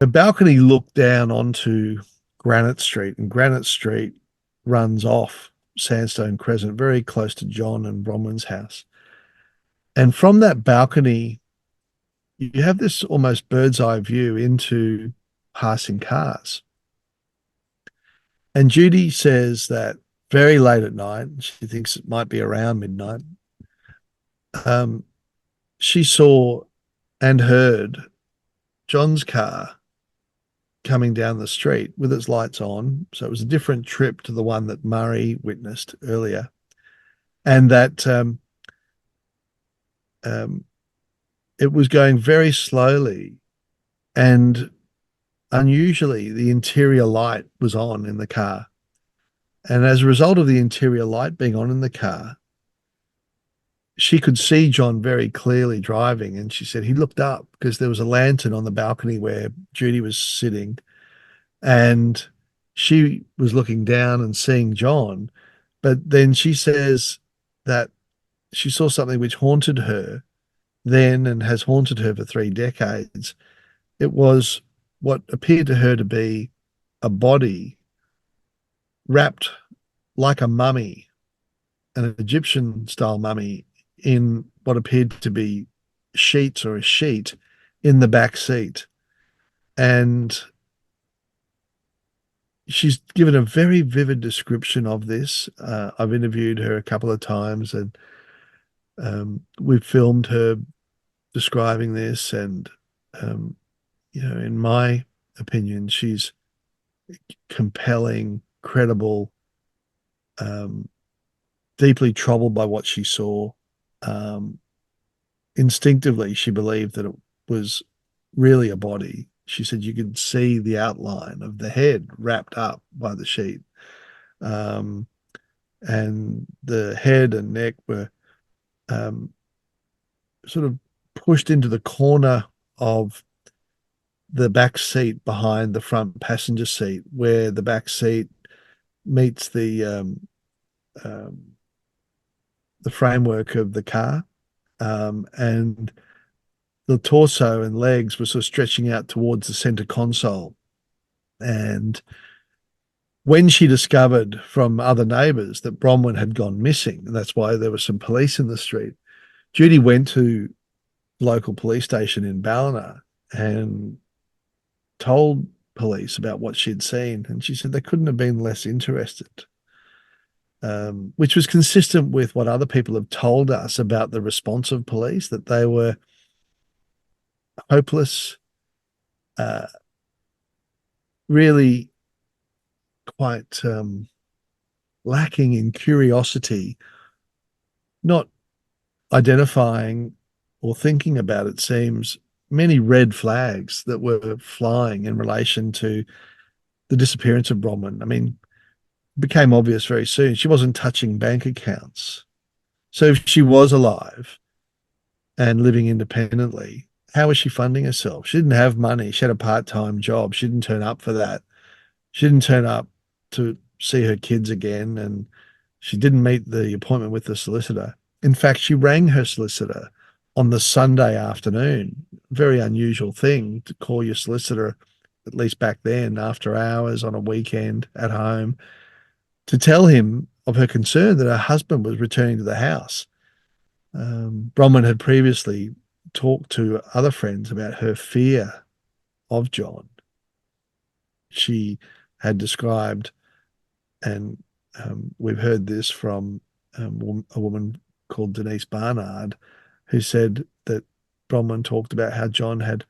The balcony looked down onto Granite Street, and Granite Street runs off Sandstone Crescent, very close to John and Bronwyn's house. And from that balcony, you have this almost bird's eye view into passing cars. And Judy says that very late at night, she thinks it might be around midnight, um, she saw and heard John's car coming down the street with its lights on. So it was a different trip to the one that Murray witnessed earlier. And that um, it was going very slowly, and unusually the interior light was on in the car. And as a result of the interior light being on in the car, she could see John very clearly driving. And she said he looked up because there was a lantern on the balcony where Judy was sitting. And she was looking down and seeing John. But then she says that she saw something which haunted her then and has haunted her for 3 decades. It was what appeared to her to be a body wrapped like a mummy, an Egyptian style mummy, in what appeared to be sheets or a sheet in the back seat. And she's given a very vivid description of this. I've interviewed her a couple of times, and we've filmed her describing this. And, in my opinion, she's compelling, credible, deeply troubled by what she saw. Instinctively, she believed that it was really a body. She said you could see the outline of the head wrapped up by the sheet. Um, and the head and neck were um, sort of pushed into the corner of the back seat behind the front passenger seat, where the back seat meets the framework of the car, and the torso and legs were sort of stretching out towards the center console. And when she discovered from other neighbors that Bronwyn had gone missing, and that's why there were some police in the street, Judy went to the local police station in Ballina and told police about what she'd seen. And she said they couldn't have been less interested, which was consistent with what other people have told us about the response of police, that they were hopeless, uh, really quite lacking in curiosity, not identifying or thinking about, it seems, many red flags that were flying in relation to the disappearance of Bronwyn. I mean, it became obvious very soon she wasn't touching bank accounts. So if she was alive and living independently, how was she funding herself? She didn't have money. She had a part-time job. She didn't turn up for that. She didn't turn up to see her kids again, and she didn't meet the appointment with the solicitor. In fact, she rang her solicitor on the Sunday afternoon. Very unusual thing to call your solicitor, at least back then, after hours on a weekend at home, to tell him of her concern that her husband was returning to the house. Bronwyn had previously talked to other friends about her fear of John. She had described, and we've heard this from a woman called Denise Barnard, who said that Bronwyn talked about how John had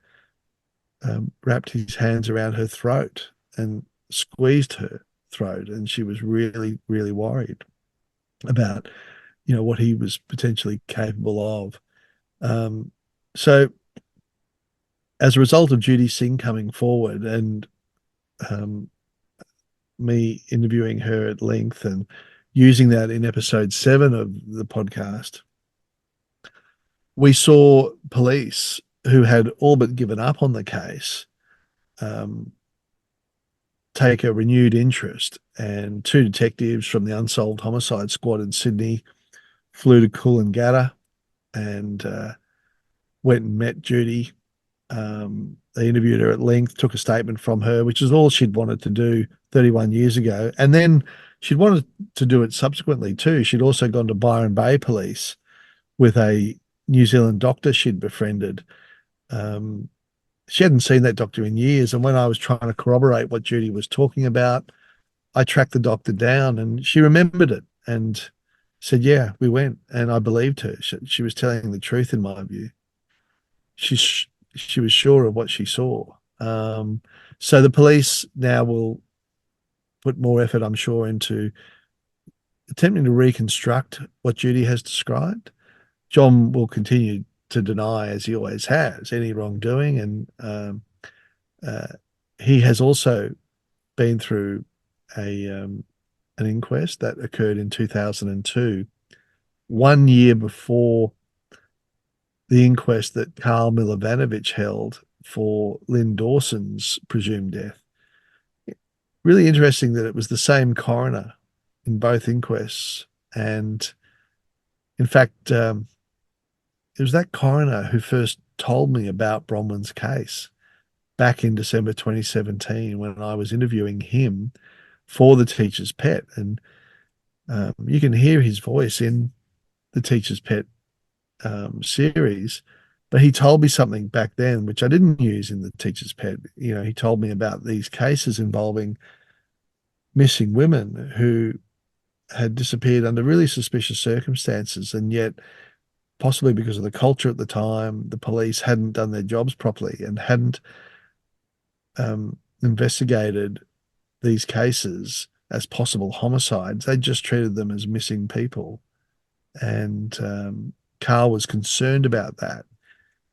wrapped his hands around her throat and squeezed her throat, and she was really, really worried about, what he was potentially capable of. So, as a result of Judy Singh coming forward and um, me interviewing her at length and using that in episode 7 of the podcast, we saw police who had all but given up on the case um, take a renewed interest. And 2 detectives from the Unsolved Homicide Squad in Sydney flew to Coolangatta and went and met Judy They interviewed her at length, took a statement from her, which is all she'd wanted to do 31 years ago. And then she'd wanted to do it subsequently too. She'd also gone to Byron Bay Police with a New Zealand doctor she'd befriended. Um, she hadn't seen that doctor in years. And when I was trying to corroborate what Judy was talking about, I tracked the doctor down and she remembered it and said, yeah, we went. And I believed her. She was telling the truth in my view. She, she was sure of what she saw. So the police now will put more effort, I'm sure, into attempting to reconstruct what Judy has described. John will continue to deny, as he always has, any wrongdoing. And uh, he has also been through an inquest that occurred in 2002, 1 year before the inquest that Karl Milovanovich held for Lynn Dawson's presumed death. Really interesting that it was the same coroner in both inquests. And in fact, it was that coroner who first told me about Bronwyn's case back in December 2017 when I was interviewing him for The Teacher's Pet. And you can hear his voice in The Teacher's Pet series. But he told me something back then, which I didn't use in The Teacher's Pet. You know, he told me about these cases involving missing women who had disappeared under really suspicious circumstances. And yet, possibly because of the culture at the time, the police hadn't done their jobs properly and hadn't investigated these cases as possible homicides. They just treated them as missing people. And Karl was concerned about that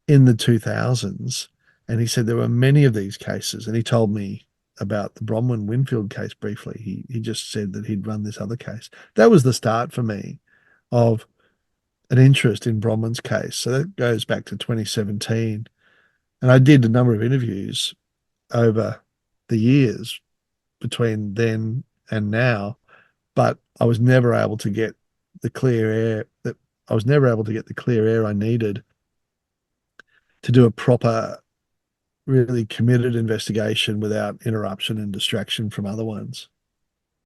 in the 2000s. And he said there were many of these cases. And he told me about the Bronwyn Winfield case briefly. He just said that he'd run this other case. That was the start for me of an interest in Bronwyn's case. So that goes back to 2017. And I did a number of interviews over the years between then and now, but I was never able to get the clear air that I was never able to get the clear air I needed to do a proper, really committed investigation without interruption and distraction from other ones.